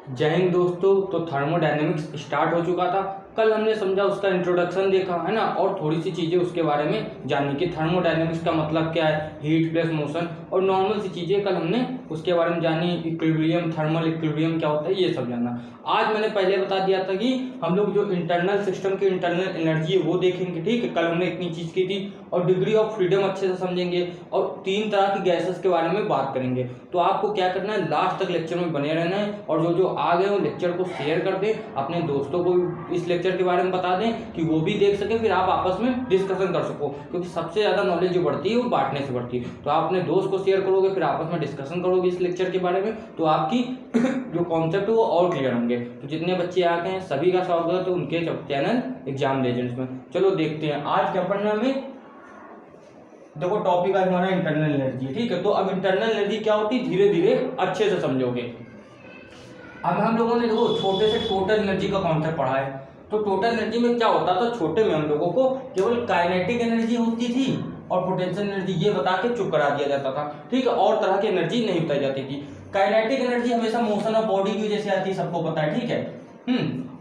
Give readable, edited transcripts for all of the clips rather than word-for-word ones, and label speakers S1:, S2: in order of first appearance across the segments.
S1: जय हिंद दोस्तों। तो थर्मोडायनेमिक्स स्टार्ट हो चुका था। कल हमने समझा, उसका इंट्रोडक्शन देखा है ना, और थोड़ी सी चीज़ें उसके बारे में जानी कि थर्मोडायनेमिक्स का मतलब क्या है, हीट प्लस मोशन, और नॉर्मल सी चीज़ें कल हमने उसके बारे में जानी। इक्विलिब्रियम, थर्मल इक्विलिब्रियम क्या होता है, ये सब जाना। आज मैंने पहले बता दिया था कि हम लोग जो इंटरनल सिस्टम की इंटरनल एनर्जी है वो देखेंगे, ठीक है। कल हमने इतनी चीज़ की थी, और डिग्री ऑफ फ्रीडम अच्छे से समझेंगे, और 3 तरह की गैसेस के बारे में बात करेंगे। तो आपको क्या करना है, लास्ट तक लेक्चर में बने रहना है, और जो जो आ गए वो लेक्चर को शेयर कर दें, अपने दोस्तों को इस लेक्चर के बारे में बता दें कि वो भी देख सके, फिर आप आपस में डिस्कशन कर सको, क्योंकि सबसे ज़्यादा नॉलेज जो बढ़ती है वो बांटने से बढ़ती है। तो आप अपने दोस्त को शेयर करोगे, फिर आपस में डिस्कशन करोगे इस लेक्चर के बारे में, तो आपकी जो कॉन्सेप्ट है वो और क्लियर होंगे। तो जितने बच्चे आ गए हैं सभी का स्वागत है तो उनके चैनल एग्जाम लेजेंड्स में। चलो देखते हैं आज क्या पढ़ना है हमें। देखो टॉपिक है हमारा इंटरनल एनर्जी, ठीक है। तो अब इंटरनल एनर्जी क्या होती है, धीरे धीरे अच्छे से समझोगे। अब हम लोगों ने देखो छोटे से टोटल एनर्जी का कॉन्सेप्ट पढ़ा है। तो टोटल एनर्जी में क्या होता था, छोटे में हम लोगों को केवल काइनेटिक एनर्जी होती थी और पोटेंशियल एनर्जी ये बता के चुप करा दिया जाता था, ठीक है। और तरह की एनर्जी नहीं बताई जाती थी। काइनेटिक एनर्जी हमेशा मोशन ऑफ बॉडी की वजह से आती है, सबको पता है, ठीक है।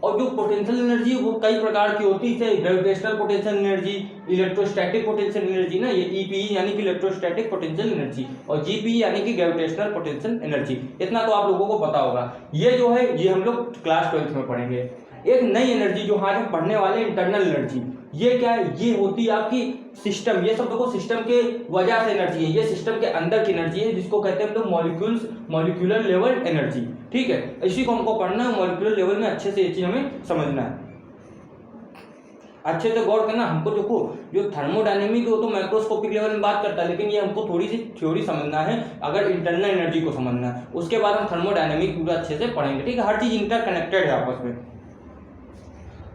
S1: और जो पोटेंशियल एनर्जी वो कई प्रकार की होती है, gravitational potential energy, electrostatic potential energy ना, ये ईपीई यानी कि इलेक्ट्रोस्टैटिक पोटेंशियल एनर्जी, और जीपीई यानी कि ग्रेविटेशनल पोटेंशियल एनर्जी। इतना तो आप लोगों को पता होगा। ये जो है ये हम लोग क्लास 12th में पढ़ेंगे। एक नई एनर्जी जो आज हम पढ़ने वाले इंटरनल एनर्जी, ये क्या है, ये होती है आपकी सिस्टम। ये सब देखो सिस्टम के वजह से एनर्जी है, ये सिस्टम के अंदर की एनर्जी है, जिसको कहते हैं हम लोग मॉलिक्यूल्स, मॉलिक्यूलर लेवल एनर्जी, ठीक है। इसी को हमको पढ़ना है, मॉलिक्यूलर लेवल में अच्छे से ये चीज हमें समझना है। अच्छे से गौर करना। हमको देखो जो थर्मोडायनेमिक वो तो माइक्रोस्कोपिक लेवल में बात करता है, लेकिन ये हमको थोड़ी सी थ्योरी समझना है अगर इंटरनल एनर्जी को समझना है। उसके बाद हम थर्मोडायनेमिक पूरा अच्छे से पढ़ेंगे, ठीक है। हर चीज इंटरकनेक्टेड है आपस में।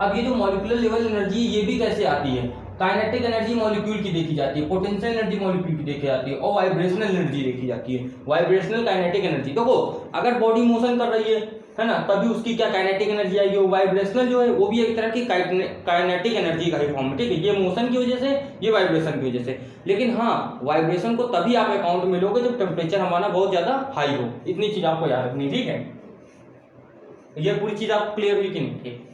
S1: अब ये जो मॉलिक्यूलर लेवल एनर्जी ये भी कैसे आती है, काइनेटिक एनर्जी मॉलिक्यूल की देखी जाती है, पोटेंशियल एनर्जी मॉलिक्यूल की देखी जाती है, और वाइब्रेशनल एनर्जी देखी जाती है, वाइब्रेशनल काइनेटिक एनर्जी। देखो अगर बॉडी मोशन कर रही है ना, तभी उसकी क्या काइनेटिक एनर्जी आएगी। वाइब्रेशनल जो है वो भी एक तरह की काइनेटिक एनर्जी का ही फॉर्म है, ठीक है। ये मोशन की वजह से, ये वाइब्रेशन की वजह से। लेकिन हाँ, वाइब्रेशन को तभी आप अकाउंट में लोगे जब टेम्परेचर हमारा बहुत ज्यादा हाई हो। इतनी चीज आपको याद रखनी, ठीक है। ये पूरी चीज आपको क्लियर हुई कि नहीं, ठीक।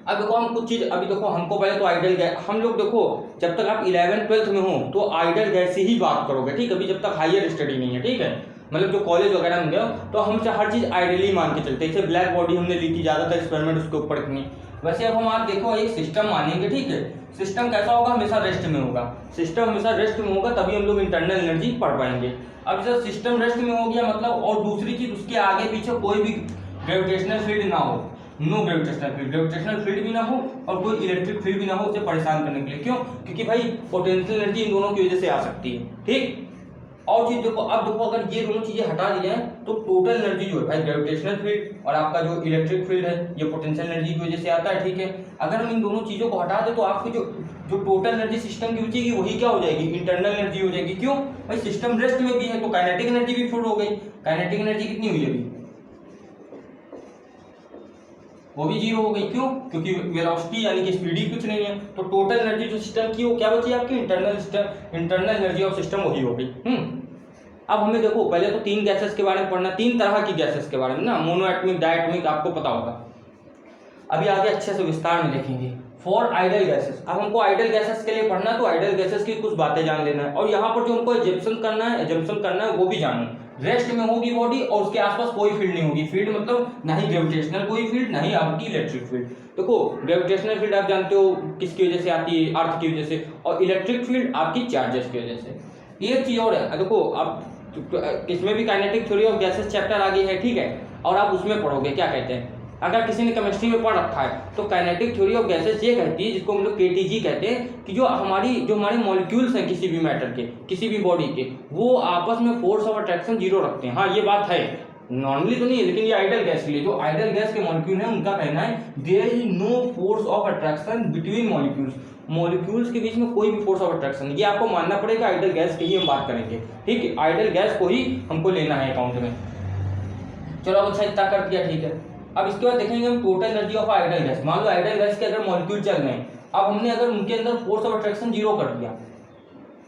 S1: अब देखो हम कुछ चीज, अभी देखो हमको पहले तो आइडियल गैस, हम लोग देखो जब तक आप 11th 12th में हो तो आइडियल गैस से ही बात करोगे, ठीक है। अभी जब तक हायर स्टडी नहीं है, ठीक है, मतलब जो कॉलेज वगैरह में गए तो हम हर चीज आइडियली मान के चलते हैं। जैसे ब्लैक बॉडी हमने ली थी, ज्यादातर एक्सपेरिमेंट उसके ऊपर इतनी। वैसे अब हम आप देखो एक सिस्टम मानेंगे, ठीक है। सिस्टम कैसा होगा, हमेशा रेस्ट में होगा। सिस्टम हमेशा रेस्ट में होगा, तभी हम लोग इंटरनल एनर्जी पढ़ पाएंगे। अब जब सिस्टम रेस्ट में हो गया मतलब, और दूसरी चीज उसके आगे पीछे कोई भी ग्रेविटेशनल फील्ड ना हो, no gravitational field, gravitational field भी ना हो और कोई इलेक्ट्रिक फील्ड भी ना हो उसे परेशान करने के लिए। क्यों? क्योंकि भाई पोटेंशियल एनर्जी इन दोनों की वजह से आ सकती है, ठीक। और चीज देखो, अब देखो अगर ये दोनों चीजें हटा दी जाए तो टोटल एनर्जी जो है भाई, ग्रेविटेशनल फील्ड और आपका जो इलेक्ट्रिक फील्ड है ये पोटेंशियल एनर्जी की वजह से आता है, ठीक है। अगर हम इन दोनों चीजों को हटा दें तो आपकी जो जो टोटल एनर्जी सिस्टम की बचेगी वही क्या हो जाएगी, इंटरनल एनर्जी हो जाएगी। क्यों भाई, सिस्टम रेस्ट में भी है तो काइनेटिक एनर्जी भी फुल हो गई। काइनेटिक एनर्जी कितनी हुई अभी, वो भी जीरो हो गई। क्यों? क्योंकि वेलोसिटी यानी कि स्पीड ही कुछ नहीं है। तो टोटल एनर्जी जो सिस्टम की वो क्या बची आपकी, इंटरनल एनर्जी ऑफ सिस्टम वही हो गई। अब हमें देखो पहले तो 3 गैसेस के बारे में पढ़ना, 3 तरह की गैसेस के बारे में ना, मोनोएटॉमिक, डायटॉमिक, आपको पता होगा। अभी आगे अच्छे से विस्तार में देखेंगे। फॉर आइडियल गैसेस, अब हमको आइडियल गैसेस के लिए पढ़ना तो आइडियल गैसेस की कुछ बातें जान लेना है, और यहाँ पर जो हमको एजम्पशन करना है वो भी जानना। रेस्ट में होगी बॉडी और उसके आसपास कोई फील्ड नहीं होगी। फील्ड मतलब ना ही ग्रेविटेशनल कोई फील्ड, ना ही आपकी इलेक्ट्रिक फील्ड। देखो ग्रेविटेशनल फील्ड आप जानते हो किसकी वजह से आती है, अर्थ की वजह से, और इलेक्ट्रिक फील्ड आपकी चार्जेस की वजह से। एक चीज और है, देखो आप इसमें भी kinetic theory of gases chapter आगे है, ठीक है, और आप उसमें पढ़ोगे क्या कहते हैं। अगर किसी ने केमिस्ट्री में पढ़ रखा है तो काइनेटिक थ्योरी ऑफ गैसेस ये कहती है, जिसको हम लोग केटीजी कहते हैं, कि जो हमारे मॉलिक्यूल्स हैं किसी भी मैटर के, किसी भी बॉडी के, वो आपस में फोर्स ऑफ अट्रैक्शन 0 रखते हैं। हाँ ये बात है, नॉर्मली तो नहीं है, लेकिन ये आइडियल गैस के लिए, जो आइडियल गैस के मॉलिक्यूल हैं उनका कहना है there is no force of attraction between molecules. Molecules के बीच में कोई भी फोर्स ऑफ अट्रैक्शन, ये आपको मानना पड़ेगा। आइडियल गैस की ही हम बात करेंगे, ठीक है। आइडियल गैस को ही हमको लेना है अकाउंट में। चलो अब अच्छा इतना कर दिया, ठीक है। अब इसके बाद देखेंगे हम total energy of ideal gas. मान लो आइडियल गैस के अगर मॉलिक्यूल चल रहे हैं, अब हमने अगर उनके अंदर फोर्स ऑफ अट्रैक्शन 0 कर दिया,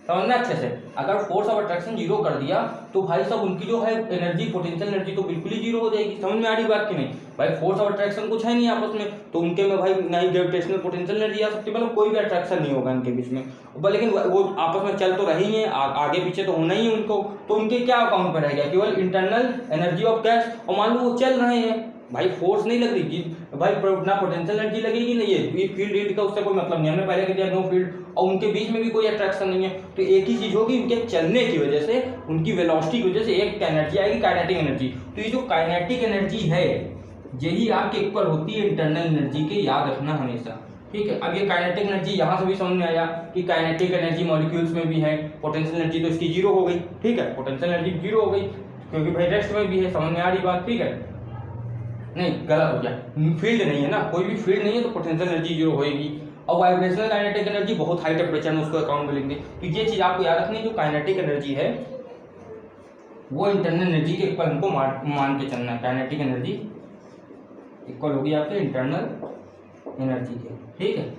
S1: समझना अच्छे से। अगर फोर्स ऑफ अट्रैक्शन जीरो कर दिया तो भाई साहब उनकी जो है एनर्जी, पोटेंशियल एनर्जी तो बिल्कुल ही जीरो हो जाएगी। समझ में आ रही बात कि नहीं भाई? फोर्स ऑफ अट्रैक्शन कुछ है नहीं आपस में, तो उनके में भाई ना ही ग्रेविटेशनल पोटेंशियल एनर्जी आ सकती है, मतलब कोई भी अट्रैक्शन नहीं होगा इनके बीच में। लेकिन वो आपस में चल तो रही है, आगे पीछे तो होना ही है उनको, तो उनके क्या अकाउंट पर रहेगा? केवल इंटरनल एनर्जी ऑफ गैस। और मान लो वो चल रहे हैं भाई, फोर्स नहीं लग रही कि भाई ना पोटेंशियल एनर्जी लगेगी नहीं है, ये फील्ड रीड का उससे कोई मतलब नहीं, हमने पहले कह दिया नो फील्ड, और उनके बीच में भी कोई अट्रैक्शन नहीं है। तो एक ही चीज होगी, उनके चलने की वजह से, उनकी वेलोसिटी की वजह से एक एनर्जी आएगी, काइनेटिक एनर्जी। तो ये जो काइनेटिक एनर्जी है यही आपके इक्वल होती है इंटरनल एनर्जी के, याद रखना हमेशा, ठीक है। अब ये काइनेटिक एनर्जी यहाँ से भी समझ में आया कि काइनेटिक एनर्जी मॉलिक्यूल्स में भी है, पोटेंशियल एनर्जी तो इसकी जीरो हो गई, ठीक है, पोटेंशियल एनर्जी जीरो हो गई क्योंकि भाई रेस्ट में भी है। समझ में आ रही बात? ठीक है, नहीं गलत हो गया, फील्ड नहीं है ना, कोई भी फील्ड नहीं है तो पोटेंशियल एनर्जी जीरो होएगी। और वाइब्रेशनल काइनेटिक एनर्जी बहुत हाई टेम्परेचर में उसको अकाउंट में लेंगे। तो ये चीज आपको याद रखनी है, जो काइनेटिक एनर्जी है वो इंटरनल एनर्जी के इक्वल हमको मान के चलना है। काइनेटिक एनर्जी इक्वल होगी आपके इंटरनल एनर्जी के, ठीक है।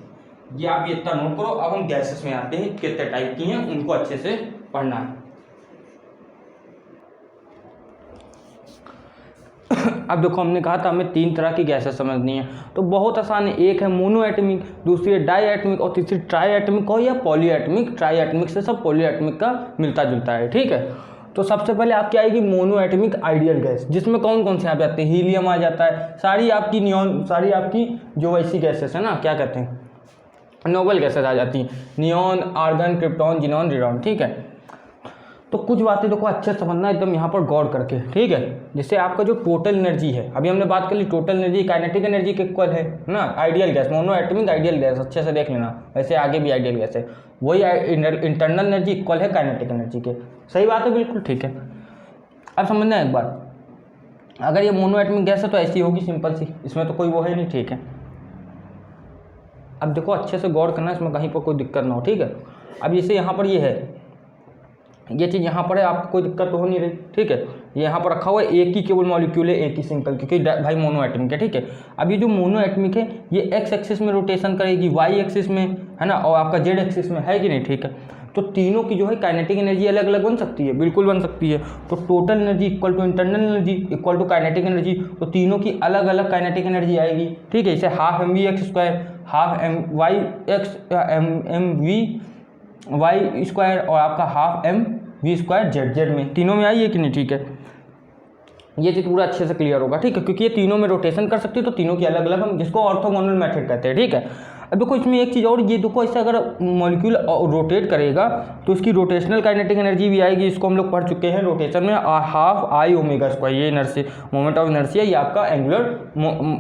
S1: ये आप ये इतना नोट करो। अब हम गैसेस में आते हैं, कितने टाइप की हैं उनको अच्छे से पढ़ना है। अब देखो हमने कहा था हमें 3 तरह की गैसेस समझनी है, तो बहुत आसान है। एक है मोनो एटमिक, दूसरी है डाई एटमिक और तीसरी ट्राई एटमिक हो या पॉली एटमिक। ट्राई एटमिक से सब पॉली एटमिक का मिलता जुलता है, ठीक है। तो सबसे पहले आपकी आएगी मोनो एटमिक आइडियल गैस, जिसमें कौन कौन से आ जाते हैं? हीलियम आ जाता है, सारी आपकी नियॉन, सारी आपकी जो वैसी गैसेस है ना, क्या कहते हैं, नोबल गैसेस आ जाती हैं, neon, argon, krypton, xenon, radon, ठीक है। तो कुछ बातें देखो अच्छे समझना एकदम यहाँ पर गौर करके, ठीक है। जैसे आपका जो टोटल एनर्जी है, अभी हमने बात कर ली टोटल एनर्जी काइनेटिक एनर्जी के इक्वल है ना, ideal gas, mono atomic ideal gas, अच्छे से देख लेना, वैसे आगे भी आइडियल गैस है, वही इंटरनल एनर्जी इक्वल है काइनेटिक एनर्जी के। सही बात है, बिल्कुल ठीक है। अब समझना एक बार, अगर ये मोनो एटमिक गैस है तो ऐसी होगी सिंपल सी, इसमें तो कोई वो है नहीं, ठीक है। अब देखो अच्छे से गौर करना, इसमें कहीं पर कोई दिक्कत ना हो, ठीक है। अब जैसे यहाँ पर ये है, ये चीज़ यहाँ पर है, आपको कोई दिक्कत तो हो नहीं रही, ठीक है। ये यहाँ पर रखा हुआ है, एक ही केवल मॉलिक्यूल है, एक ही सिंगल, क्योंकि भाई मोनो एटमिक है, ठीक है। अब ये जो मोनो एटमिक है ये एक्स एक्सिस में रोटेशन करेगी, वाई एक्सिस में, है ना, और आपका जेड एक्सिस में, है कि नहीं, ठीक है। तो तीनों की जो है काइनेटिक एनर्जी अलग अलग बन सकती है, बिल्कुल बन सकती है। तो total energy equal to internal energy equal to kinetic energy, तो तीनों की अलग अलग काइनेटिक एनर्जी आएगी, ठीक है। इसे half M V X square, half M Y X M V Y square और आपका half M V square Z, Z में तीनों में आई है कि नहीं, ठीक है। ये चीज़ पूरा अच्छे से क्लियर होगा, ठीक है, क्योंकि ये तीनों में रोटेशन कर सकती है, तो तीनों की अलग अलग हम जिसको ऑर्थोगोनल मेथड कहते हैं, ठीक है। अब देखो इसमें एक चीज़ और, ये देखो इससे अगर मॉलिक्यूल रोटेट करेगा तो इसकी रोटेशनल काइनेटिक एनर्जी भी आएगी, इसको हम लोग पढ़ चुके हैं रोटेशन में, हाफ आई ओमेगा स्क्वायर, ये इनर्सी मोमेंट ऑफ इनर्शिया, ये आपका एंगुलर,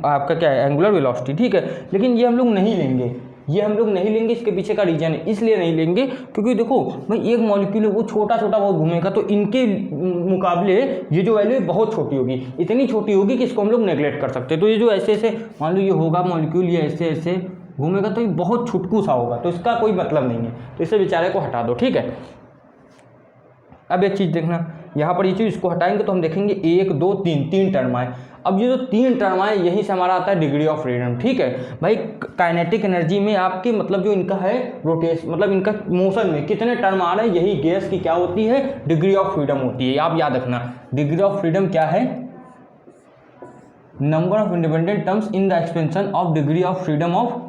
S1: आपका क्या है, एंगुलर वेलोसिटी, ठीक है। लेकिन ये हम लोग नहीं लेंगे, ये हम लोग नहीं लेंगे, इसके पीछे का रीजन है, इसलिए नहीं लेंगे क्योंकि देखो भाई एक मॉलिक्यूल है वो छोटा छोटा बहुत घूमेगा, तो इनके मुकाबले ये जो वैल्यू है बहुत छोटी होगी, इतनी छोटी होगी कि इसको हम लोग नेग्लेक्ट कर सकते हैं। तो ये जो ऐसे ऐसे मान लो ये होगा मॉलिक्यूल, ये ऐसे ऐसे घूमेगा तो ये बहुत छुटकू सा होगा, तो इसका कोई मतलब नहीं है, तो इसे बेचारे को हटा दो, ठीक है। अब एक चीज़ देखना, यहाँ पर ये चीज़ इसको हटाएंगे तो हम देखेंगे 1 2 3 तीन टर्म आए। अब ये जो 3 टर्म आए यहीं से हमारा आता है डिग्री ऑफ फ्रीडम, ठीक है भाई। काइनेटिक एनर्जी में आपके मतलब जो इनका है रोटेशन, मतलब इनका मोशन में कितने टर्म आ रहे हैं, यही गैस की क्या होती है, डिग्री ऑफ फ्रीडम होती है। आप याद रखना, डिग्री ऑफ फ्रीडम क्या है, number of independent terms in the expansion of degree of freedom of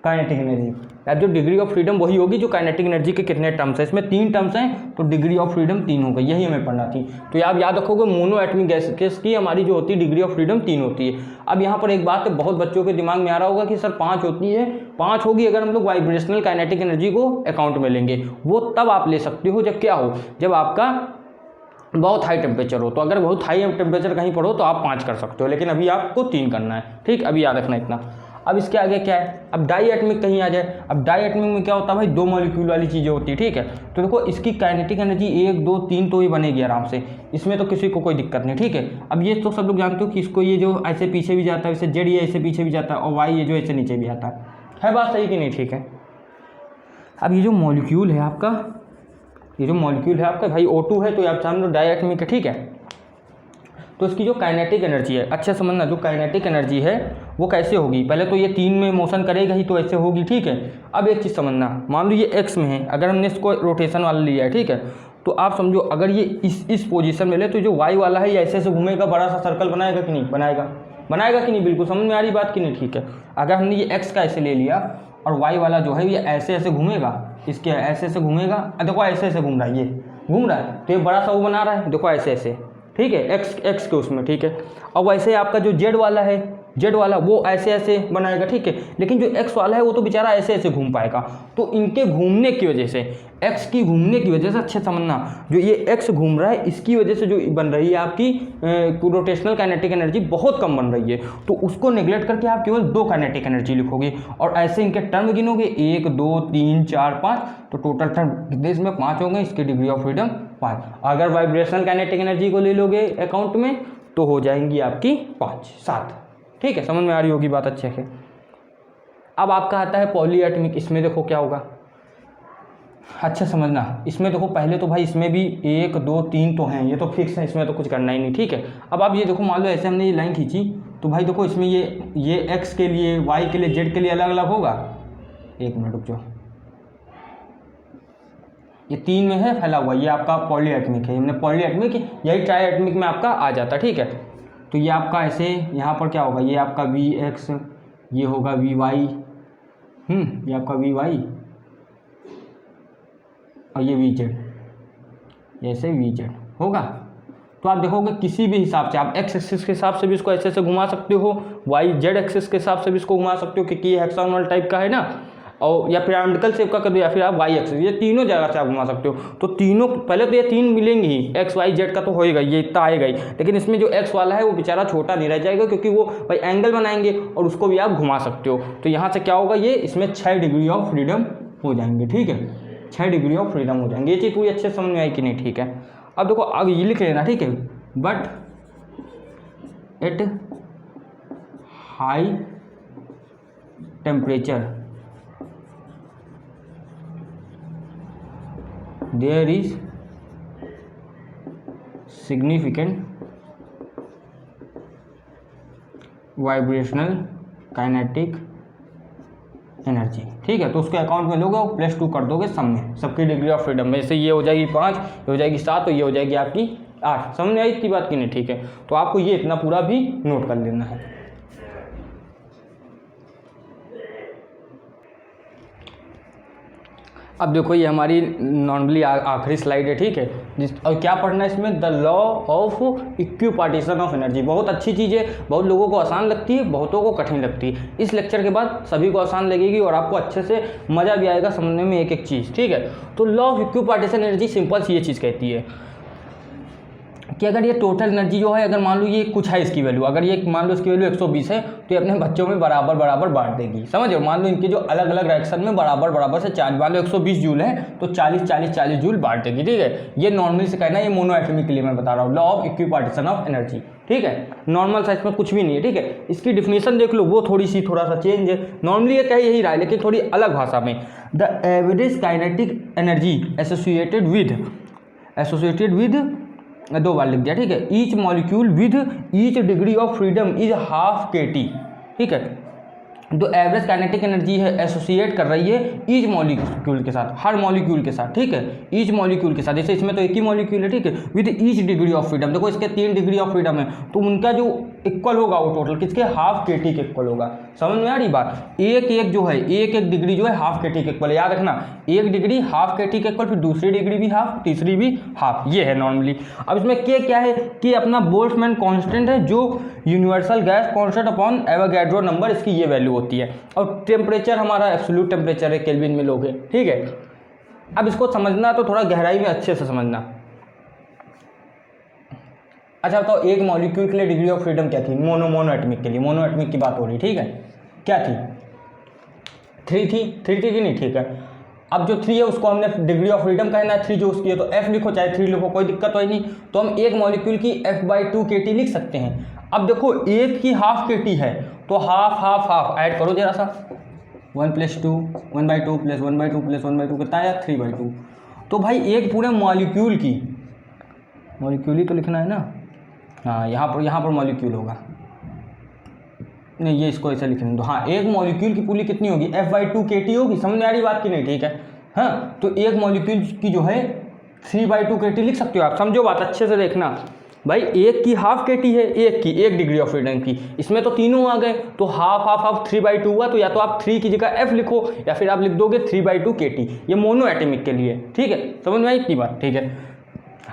S1: kinetic energy. अब जो डिग्री ऑफ फ्रीडम वही होगी जो काइनेटिक एनर्जी के कितने टर्म्स हैं, इसमें 3 टर्म्स हैं, तो डिग्री ऑफ फ्रीडम 3 हो गई, यही हमें पढ़ना थी। तो आप याद रखोगे मोनो एटमिक गैस की हमारी जो होती है डिग्री ऑफ फ्रीडम 3 होती है। अब यहाँ पर एक बात है, बहुत बच्चों के दिमाग में आ रहा होगा कि सर 5 होती है, 5 होगी अगर हम लोग वाइब्रेशनल काइनेटिक एनर्जी को अकाउंट में लेंगे। वो तब आप ले सकते हो जब क्या हो, जब आपका बहुत हाई टेम्परेचर हो। तो अगर बहुत हाई टेम्परेचर कहीं पर हो तो आप 5 कर सकते हो, लेकिन अभी आपको 3 करना है, ठीक। अभी याद रखना इतना। अब इसके आगे क्या है, अब डाई एटमिक कहीं आ जाए। अब डाई एटमिक में क्या होता है भाई, 2 मॉलिक्यूल वाली चीज़ें होती है, ठीक है। तो देखो इसकी काइनेटिक एनर्जी 1 2 3 तो ये बनेगी आराम से, इसमें तो किसी को कोई दिक्कत नहीं, ठीक है। अब ये तो सब लोग जानते हो कि इसको ये जो ऐसे पीछे भी जाता है, वैसे जेड ये ऐसे पीछे भी जाता है, और वाई ये जो ऐसे नीचे भी आता है बात सही कि नहीं, ठीक है। अब ये जो मॉलिक्यूल है आपका, ये जो मॉलिक्यूल है आपका भाई O2 है, तो आप जान लो डाई एटमिक है, ठीक है। तो इसकी जो काइनेटिक एनर्जी है, अच्छा समझना, जो काइनेटिक एनर्जी है वो कैसे होगी, पहले तो ये 3 में मोशन करेगा ही तो ऐसे होगी, ठीक है। अब एक चीज़ समझना, मान लो ये एक्स में है, अगर हमने इसको रोटेशन वाला लिया है, ठीक है, तो आप समझो अगर ये इस पोजीशन में ले तो जो वाई वाला है ये ऐसे ऐसे घूमेगा, बड़ा सा सर्कल बनाएगा कि नहीं, बनाएगा कि नहीं, बिल्कुल समझ में आ रही बात कि नहीं, ठीक है। अगर हमने ये एक्स का ऐसे ले लिया और वाई वाला जो है ये ऐसे ऐसे घूमेगा, इसके ऐसे ऐसे घूमेगा, देखो ऐसे ऐसे घूम रहा है, ये घूम रहा है तो ये बड़ा सा वो बना रहा है, देखो ऐसे ऐसे, ठीक है, एक्स के उसमें, ठीक है। अब वैसे आपका जो जेड वाला है, जेड वाला वो ऐसे ऐसे बनाएगा, ठीक है, लेकिन जो एक्स वाला है वो तो बेचारा ऐसे ऐसे घूम पाएगा। तो इनके घूमने की वजह से, एक्स की घूमने की वजह से, अच्छे समझना, जो ये एक्स घूम रहा है इसकी वजह से जो बन रही है आपकी रोटेशनल काइनेटिक एनर्जी बहुत कम बन रही है। तो उसको नेग्लेक्ट करके आप केवल 2 काइनेटिक एनर्जी लिखोगे और ऐसे इनके टर्म गिनोगे, 1 2 3 4 5, तो टोटल टर्म कितने इसमें 5 होंगे, इसके डिग्री ऑफ फ्रीडम 5। अगर वाइब्रेशनल काइनेटिक एनर्जी को ले लोगे अकाउंट में तो हो जाएंगी आपकी 5 7, ठीक है, समझ में आ रही होगी बात अच्छे से। अब आपका आता है पॉलीएटमिक, इसमें देखो क्या होगा, अच्छा समझना, इसमें देखो पहले तो भाई इसमें भी 1 2 3 तो हैं, ये तो फिक्स है, इसमें तो कुछ करना ही नहीं, ठीक है। अब आप ये देखो, मान लो ऐसे हमने ये लाइन खींची तो भाई देखो इसमें ये एक्स के लिए, वाई के लिए, जेड के लिए अलग अलग होगा, 1 मिनट रुक जाओ, ये 3 में है फैला हुआ, ये आपका पॉलीएटमिक है, हमने पॉलीएटमिक, यही ट्राईएटमिक में आपका आ जाता, ठीक है। तो ये आपका ऐसे यहाँ पर क्या होगा, ये आपका वी एक्स, ये होगा वी वाई, ये आपका वी वाई और ये वी जेड, जैसे वी जेड होगा। तो आप देखोगे किसी भी हिसाब से, आप एक्स एक्सिस के हिसाब से भी इसको ऐसे ऐसे घुमा सकते हो, वाई जेड एक्सिस के हिसाब से भी इसको घुमा सकते हो, क्योंकि ये हेक्सागोनल टाइप का है ना, और या पिरामिडल शेप का कर दो, या फिर आप वाई एक्सिस, ये तीनों जगह से आप घुमा सकते हो। तो तीनों, पहले तो ये 3 मिलेंगे ही, एक्स वाई जेड का तो होएगा, ये इतना आएगा ही, लेकिन इसमें जो एक्स वाला है वो बेचारा छोटा नहीं रह जाएगा, क्योंकि वो भाई एंगल बनाएंगे और उसको भी आप घुमा सकते हो। तो यहाँ से क्या होगा, ये इसमें 6 डिग्री ऑफ फ्रीडम हो जाएंगे, ठीक है, 6 डिग्री ऑफ फ्रीडम हो जाएंगे। ये चीज़ पूरी अच्छे समझ में आई कि नहीं, ठीक है। अब देखो आगे ये लिख लेना, ठीक है, but at high temperature there is significant vibrational kinetic energy, ठीक है। तो उसके अकाउंट में लोगे और +2 कर दोगे सब में, सबकी डिग्री ऑफ फ्रीडम में, से ये हो जाएगी 5, ये हो जाएगी 7, तो ये हो जाएगी आपकी 8। समझ में आई इतनी बात की नहीं, ठीक है। तो आपको ये इतना पूरा भी नोट कर लेना है। अब देखो ये हमारी नॉर्मली आखिरी स्लाइड है, ठीक है, और क्या पढ़ना है इसमें, the law of equipartition of energy. बहुत अच्छी चीज़ है, बहुत लोगों को आसान लगती है, बहुतों को कठिन लगती है। इस लेक्चर के बाद सभी को आसान लगेगी और आपको अच्छे से मज़ा भी आएगा समझने में एक एक चीज़, ठीक है। तो law of equipartition energy simple सी ये चीज़ कहती है कि अगर ये टोटल एनर्जी जो है, अगर मान लो ये कुछ है इसकी वैल्यू, अगर ये मान लो इसकी वैल्यू 120 है, तो ये अपने बच्चों में बराबर बराबर बांट देगी, समझो। मान लो इनके जो अलग अलग डायरेक्शन में बराबर बराबर से चार्ज, मान लो 120 जूल है तो 40 जूल बांट देगी, ठीक है। ये नॉर्मली से कहना है, ये मोनोएटॉमिक के लिए मैं बता रहा हूँ, law of equipartition of energy, ठीक है। नॉर्मल साइज में कुछ भी नहीं है, ठीक है। इसकी डिफिनेशन देख लो, वो थोड़ा सा चेंज है, नॉर्मली ये कह यही रहा है, लेकिन थोड़ी अलग भाषा में। The average kinetic energy associated with 2 बार लिख दिया, ठीक है। Each molecule with each degree of freedom is ½ kT, ठीक है। जो एवरेज काइनेटिक एनर्जी है एसोसिएट कर रही है ईच मॉलिक्यूल के साथ, हर मॉलिक्यूल के साथ, ठीक है, ईच मॉलिक्यूल के साथ। जैसे इसमें तो एक ही मॉलिक्यूल है, ठीक है, with each degree of freedom, देखो इसके 3 डिग्री ऑफ फ्रीडम है, तो उनका जो इक्वल होगा वो टोटल किसके, ½ kT के इक्वल होगा। समझ में आ रही बात, एक जो है, एक डिग्री जो है ½ kT के इक्वल, याद रखना, 1 डिग्री ½ kT के इक्वल, फिर दूसरी डिग्री भी ½ तीसरी भी ½ ये है नॉर्मली। अब इसमें क्या है कि अपना बोल्ट्जमैन कांस्टेंट है, जो universal gas constant upon Avogadro number, इसकी ये वैल्यू होती है। और टेम्परेचर हमारा एब्सोल्यूट टेम्परेचर है, केल्विन में लोगे, ठीक है। अब इसको समझना तो थोड़ा गहराई में अच्छे से समझना। अच्छा तो एक मॉलिक्यूल के लिए डिग्री ऑफ फ्रीडम क्या थी, मोनोएटॉमिक के लिए, मोनोएटॉमिक की बात हो रही, ठीक है, क्या थी, 3 थी कि नहीं, ठीक है। अब जो 3 है उसको हमने डिग्री ऑफ फ्रीडम कहना है, 3 जो उसकी है तो F लिखो चाहे 3 लिखो, कोई दिक्कत तो नहीं। तो हम एक मॉलिक्यूल की F/2 kT लिख सकते हैं। अब देखो एक की ½ kT है, तो हाफ ऐड करो जरा सा, 1 + 2 1/2 + 1/2 + 1/2 कितना आया, 3/2। तो भाई एक पूरे मॉलिक्यूल ही तो लिखना है ना, हाँ यहाँ पर मॉलिक्यूल होगा, नहीं ये इसको ऐसे लिखने दो। हाँ एक मॉलिक्यूल की पूरी कितनी होगी, F/2 kT होगी। समझ में आ रही बात की नहीं, ठीक है। हाँ तो एक मॉलिक्यूल की जो है 3/2 kT लिख सकते हो आप। समझो बात अच्छे से देखना भाई, एक की हाफ kT है, एक डिग्री ऑफ फ्रीडम की, इसमें तो तीनों आ गए, तो हाफ 3/2 हुआ। तो या तो आप 3 की जगह F लिखो या फिर आप लिख दोगे 3/2 kT। ये मोनो एटॉमिक के लिए, ठीक है। समझ में आई इतनी बात, ठीक है।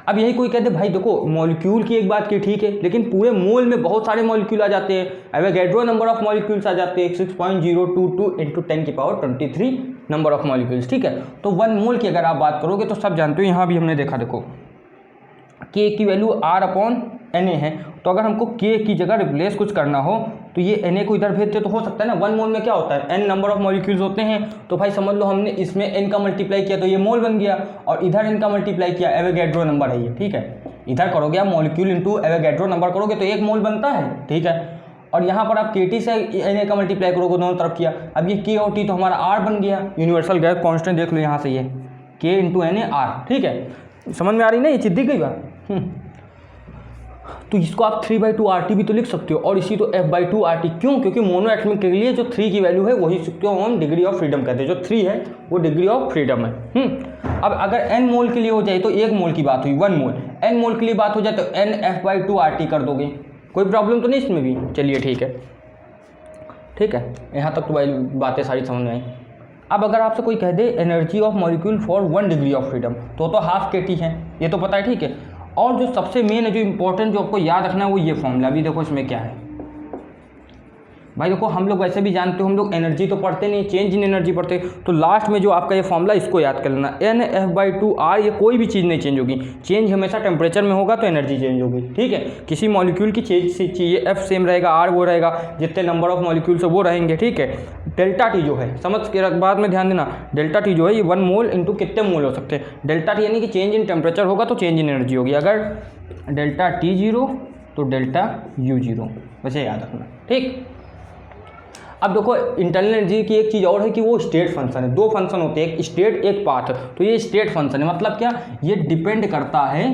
S1: अब यही कोई कहते भाई देखो मॉलिक्यूल की एक बात की ठीक है, लेकिन पूरे मोल में बहुत सारे मॉलिक्यूल आ जाते हैं। एवोगैड्रो नंबर ऑफ मॉलिक्यूल्स आ जाते हैं 6.022 × 10⁻23 नंबर ऑफ मॉलिक्यूल्स, ठीक है। तो 1 मोल की अगर आप बात करोगे तो सब जानते हो, यहाँ भी हमने देखा देखो K की वैल्यू R/Na है। तो अगर हमको K की जगह रिप्लेस कुछ करना हो तो ये Na को इधर भेजते तो हो सकता है ना। 1 मोल में क्या होता है, n नंबर ऑफ मॉलिक्यूल्स होते हैं। तो भाई समझ लो हमने इसमें n का मल्टीप्लाई किया तो ये मोल बन गया, और इधर n का मल्टीप्लाई किया, एवोगैड्रो नंबर है ये, ठीक है। इधर करोगे आप मॉलिक्यूल इंटू एवोगैड्रो नंबर करोगे तो 1 मोल बनता है, ठीक है। और यहाँ पर आप KT से Na का मल्टीप्लाई करोगे, दोनों तरफ किया। अब ये K और T तो हमारा R बन गया, यूनिवर्सल गैस कॉन्स्टेंट देख लो यहाँ से, ये K × Na R, ठीक है। समझ में आ रही ना, ये चीज़ दिख गई बात। तो इसको आप 3/2 RT भी तो लिख सकते हो, और इसी तो F/2 RT। क्यों? क्योंकि मोनो एटॉमिक के लिए जो 3 की वैल्यू है वही सकते हो हम डिग्री ऑफ फ्रीडम कहते हैं। जो 3 है वो डिग्री ऑफ फ्रीडम है। अब अगर n मोल के लिए हो जाए तो 1 मोल की बात हुई, 1 मोल। n मोल के लिए बात हो जाए तो n F/2 RT कर दोगे, कोई प्रॉब्लम तो नहीं इसमें भी। चलिए ठीक है, ठीक है, यहाँ तक तो भाई बातें सारी समझ में आई। अब अगर आपसे कोई कह दे energy of molecule for 1 degree of freedom, तो हाफ kT है, ये तो पता है, ठीक है। और जो सबसे मेन है, जो इंपॉर्टेंट जो आपको याद रखना है वो ये फॉर्मूला। अभी देखो इसमें क्या है भाई, देखो हम लोग वैसे भी जानते हो, हम लोग एनर्जी तो पढ़ते नहीं, चेंज इन एनर्जी पढ़ते। तो लास्ट में जो आपका ये फॉर्मूला, इसको याद कर लेना, n F/2 R। ये कोई भी चीज़ नहीं चेंज होगी, चेंज हमेशा टेम्परेचर में होगा तो एनर्जी चेंज होगी, ठीक है। किसी मॉलिक्यूल की चेंज चाहिए, F सेम रहेगा, R वो रहेगा, जितने नंबर ऑफ मॉलिक्यूल्स है वो रहेंगे, ठीक है। डेल्टा T जो है, समझ के बाद में ध्यान देना, डेल्टा T जो है ये 1 मोल इंटू कितने मोल हो सकते हैं। डेल्टा T यानी कि चेंज इन टेम्परेचर होगा तो चेंज इन एनर्जी होगी। अगर डेल्टा T 0 तो डेल्टा U 0, वैसे याद रखना, ठीक। अब देखो इंटरनल एनर्जी की एक चीज़ और है कि वो स्टेट फंक्शन है। 2 फंक्शन होते हैं, एक स्टेट एक पाथ। तो ये स्टेट फंक्शन है, मतलब क्या, ये डिपेंड करता है,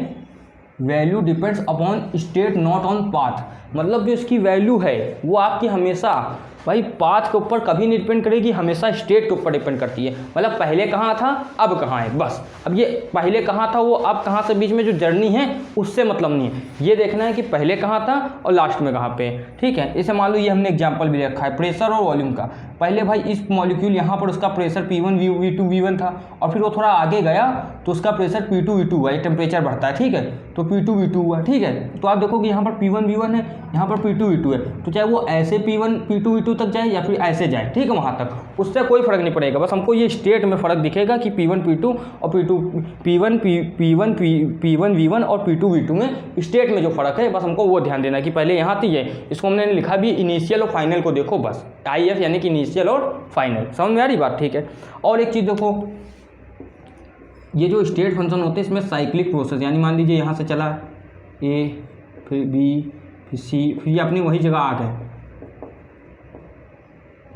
S1: value depends upon state not on path. मतलब जो इसकी वैल्यू है वो आपकी हमेशा भाई पाथ के ऊपर कभी नहीं डिपेंड करेगी, हमेशा स्टेट के ऊपर डिपेंड करती है। मतलब पहले कहाँ था अब कहाँ है, बस। अब ये पहले कहाँ था वो अब कहाँ से, बीच में जो जर्नी है उससे मतलब नहीं है। ये देखना है कि पहले कहाँ था और लास्ट में कहाँ पे है, ठीक है। इसे मान लो ये हमने एग्जाम्पल भी रखा है प्रेशर और वॉल्यूम का। पहले भाई इस मॉलिक्यूल यहाँ पर उसका प्रेशर P1 V2 V1 था, और फिर वो थोड़ा आगे गया तो उसका प्रेशर P2 V2 हुआ, ये टेम्परेचर बढ़ता है, ठीक है। तो P2 V2 हुआ, ठीक है। तो आप देखो कि यहाँ पर P1 V1 है, यहाँ पर P2 V2 है। तो चाहे वो ऐसे P2 V2 तक जाए या फिर ऐसे जाए, ठीक है, वहाँ तक उससे कोई फर्क नहीं पड़ेगा। बस हमको ये स्टेट में फ़र्क दिखेगा कि P1 P2 और P1 V1 और P2 V2 में स्टेट में जो फ़र्क है, बस हमको वो ध्यान देना कि पहले यहाँ थी ये, इसको हमने लिखा भी इनिशियल और फाइनल को देखो, बस IF यानी कि इनिशियल और फाइनल। समझ में आ रही बात, ठीक है। और एक चीज़ देखो, ये जो स्टेट फंक्शन होते हैं इसमें साइक्लिक प्रोसेस, यानी मान लीजिए यहाँ से चला A फिर B फिर C, फिर ये अपनी वही जगह आ गए,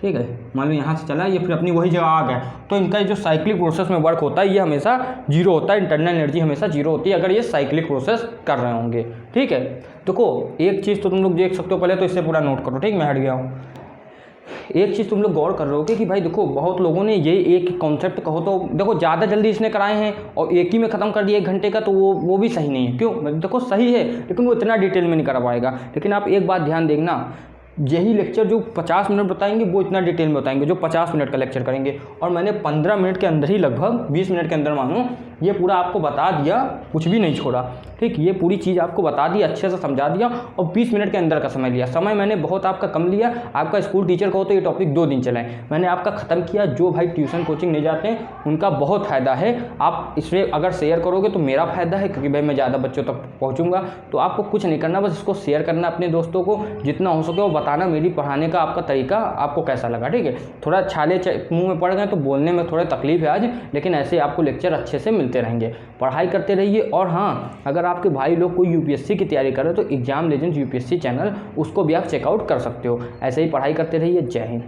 S1: ठीक है। मान लो यहाँ से चला ये फिर अपनी वही जगह आ गया, तो इनका जो साइक्लिक प्रोसेस में वर्क होता है ये हमेशा 0 होता है। इंटरनल एनर्जी हमेशा 0 होती है अगर ये साइक्लिक प्रोसेस कर रहे होंगे, ठीक है। देखो एक चीज़ तो तुम लोग देख सकते हो, पहले तो इससे पूरा नोट करो, ठीक। मैं हट गया हूँ। एक चीज़ तुम लोग गौर कर रहे हो कि भाई देखो बहुत लोगों ने ये एक कॉन्सेप्ट कहो तो देखो ज़्यादा जल्दी इसने कराए हैं और एक ही में ख़त्म कर दिया 1 घंटे का, तो वो भी सही नहीं है। क्यों? देखो सही है लेकिन वो इतना डिटेल में नहीं करा पाएगा। लेकिन आप एक बात ध्यान देखना, यही लेक्चर जो 50 मिनट बताएंगे वो इतना डिटेल में बताएंगे जो 50 मिनट का लेक्चर करेंगे, और मैंने 15 मिनट के अंदर ही लगभग 20 मिनट के अंदर मानो ये पूरा आपको बता दिया, कुछ भी नहीं छोड़ा, ठीक। ये पूरी चीज़ आपको बता दी, अच्छे से समझा दिया, और 20 मिनट के अंदर का समय लिया। समय मैंने बहुत आपका कम लिया। आपका स्कूल टीचर को तो ये टॉपिक 2 दिन चलाए, मैंने आपका ख़त्म किया। जो भाई ट्यूशन कोचिंग नहीं जाते हैं उनका बहुत फ़ायदा है। आप इसे अगर शेयर करोगे तो मेरा फ़ायदा है, क्योंकि भाई मैं ज़्यादा बच्चों तक पहुँचूँगा। तो आपको कुछ नहीं करना, बस इसको शेयर करना अपने दोस्तों को, जितना हो सके वो बताना मेरी पढ़ाने का आपका तरीका आपको कैसा लगा, ठीक है। थोड़ा छाले मुँह में पड़ गए तो बोलने में थोड़ा तकलीफ है आज, लेकिन ऐसे आपको लेक्चर अच्छे से मिलते रहेंगे। पढ़ाई करते रहिए। और हाँ, अगर आपके भाई लोग कोई यूपीएससी की तैयारी कर रहे हो तो एग्जाम लेजेंड्स यूपीएससी चैनल, उसको भी आप चेकआउट कर सकते हो। ऐसे ही पढ़ाई करते रहिए। जय हिंद।